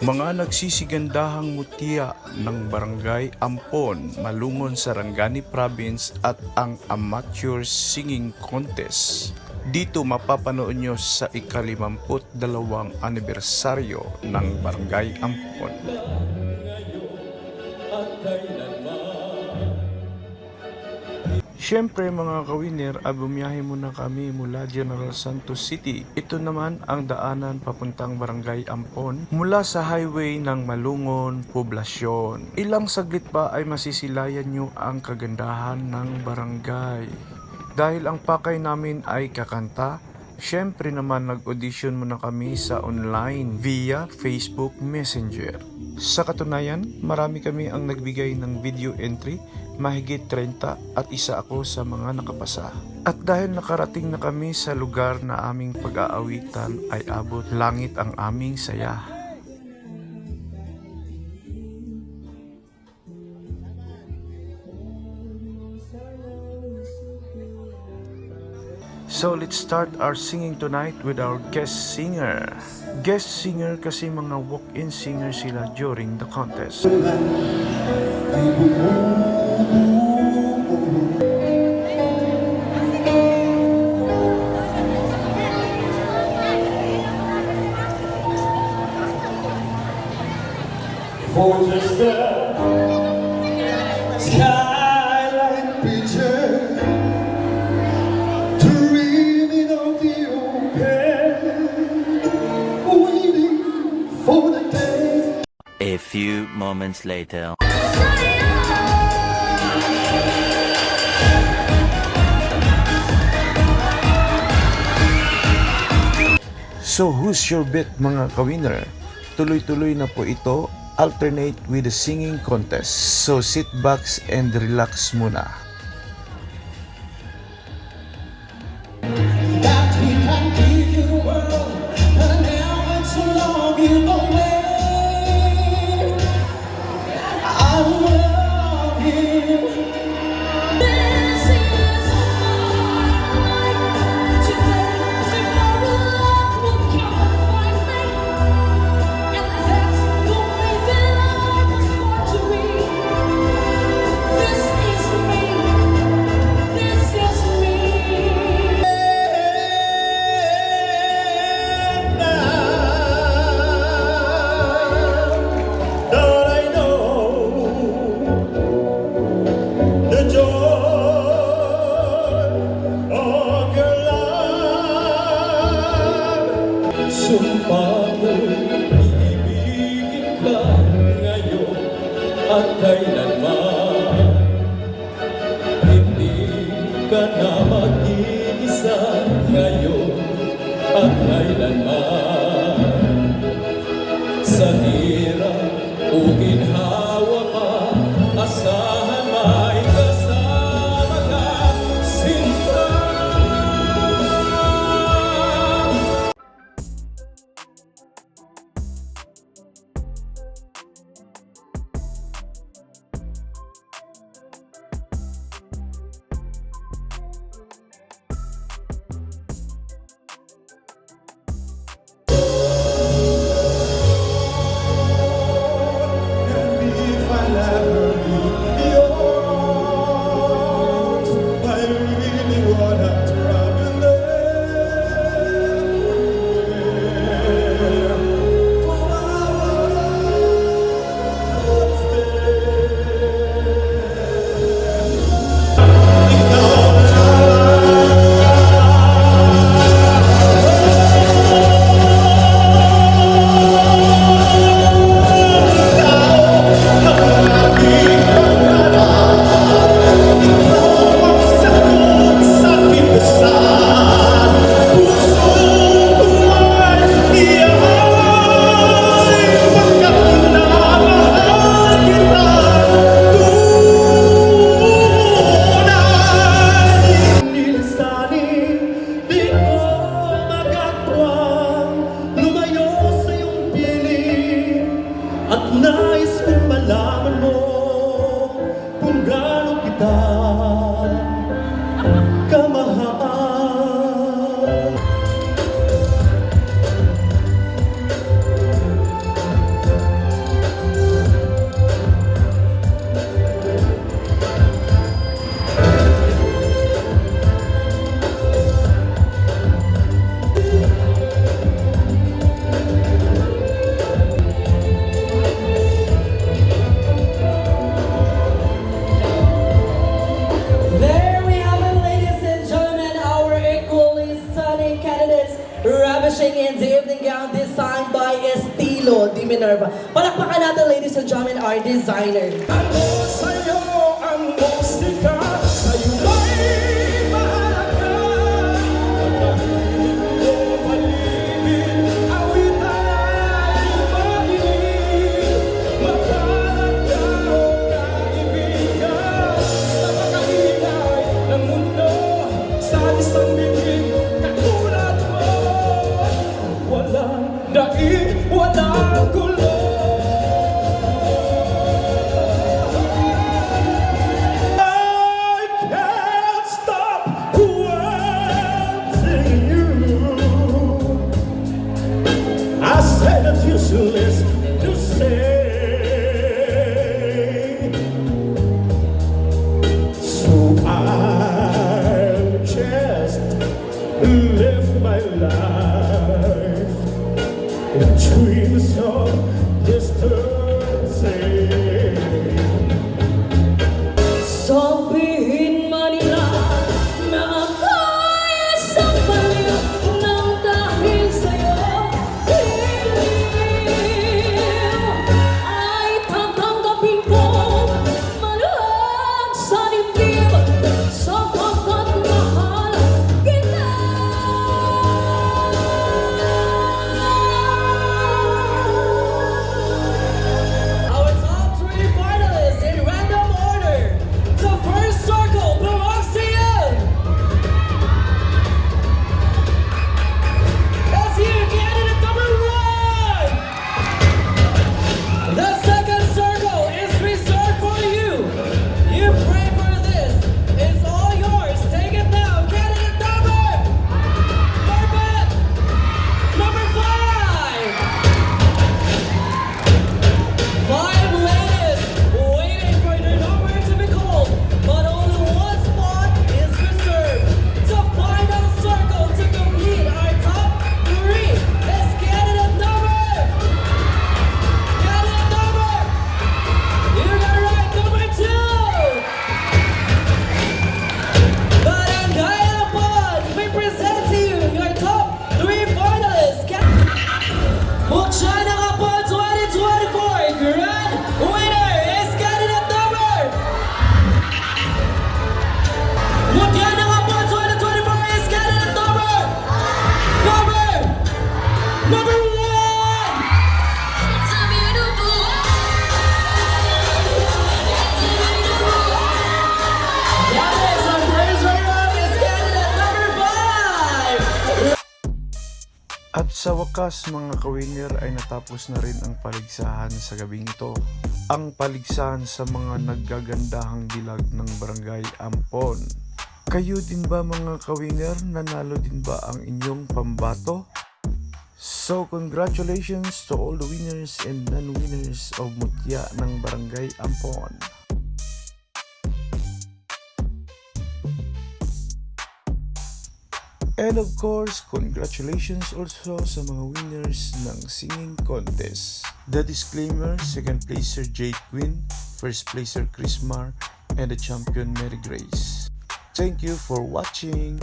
Mga nagsisigandahang mutya ng Barangay Ampon, Malungon, Sarangani Province at ang Amateur Singing Contest. Dito mapapanood nyo sa ika-52 anibersaryo ng Barangay Ampon. Siyempre mga kawiner, bumiyahe muna kami mula General Santos City. Ito naman ang daanan papuntang Barangay Ampon mula sa highway ng Malungon, Poblasyon. Ilang saglit pa ay masisilayan nyo ang kagandahan ng barangay. Dahil ang pakay namin ay kakanta, siyempre naman nag-audition muna kami sa online via Facebook Messenger. Sa katunayan, marami kami ang nagbigay ng video entry, mahigit 30 at isa ako sa mga nakapasa. At dahil nakarating na kami sa lugar na aming pag-aawitan ay abot langit ang aming saya. So let's start our singing tonight with our guest singer. Guest singer kasi mga walk-in singer sila during the contest. For just a skyline picture, dreaming of the open, waiting for the day. A few moments later. So who's your bet mga kawinner? Tuloy-tuloy na po ito, alternate with the singing contest. So sit back and relax muna. That he can give you the world, and now it's so long you away. I love you. This is my life today. Tomorrow will come and find me, and that's the way that I was born to be. This is me. This is me. Don't I know the joy of your love? Sumpah mo'y iibigin ka ngayon at kailanman. Hindi ka na mag-iisa ngayon at kailanman. Sa hirap o ginhawa ka, asahan may kasama ka, sinta. designed by Estilo Di Minerva. Palakpakan natin, ladies and gentlemen, our designer. Ano sa'yo ang musika? Sa'yo ba'y mahalaga? Pagkahilig o palibig, awitan ay madilig. Magkalaga o kaibigan, sa pagkahinay ng mundo, sa isang bibig katulad mo. Walang daig, walang gulo. I can't stop wanting you. I say that useless to say. So I'll just live my life in dreams of yesterday. Sabihin man nila na ako'y isang baliw nang dahil sa'yo baliw ay tatanggapin ko maluwag sa dibdib sapagkat mahal kita. Our top 3 finalists in random order. The first circle belongs to you. That's you, candidate number 1. The second circle is reserved for you. You pray for this. It's all yours. Take it now. Candidate number 5. Five ladies waiting for their number to be called, but only one spot is reserved. The final circle to complete our top 3 is candidate number. You got it right, number 2. Barangay Ampon, we present to you your top 3 finalists. Buksan ang Ampon 2024 Grand Winner is candidate number. Buksan ang Ampon 2024 is candidate number 1. It's a beautiful That is our first runner-up is candidate number 5. At sa wakas mga ka-winner ay natapos na rin ang paligsahan sa gabing ito. Ang paligsahan sa mga naggagandahang dilag ng Barangay Ampon. Kayo din ba mga ka-winner? Nanalo din ba ang inyong pambato? So congratulations to all the winners and non-winners of Mutya ng Barangay Ampon. And of course, congratulations also sa mga winners ng singing contest. The disclaimer, second placer Jade Quinn, first placer Chris Mar, and the champion Mary Grace. Thank you for watching.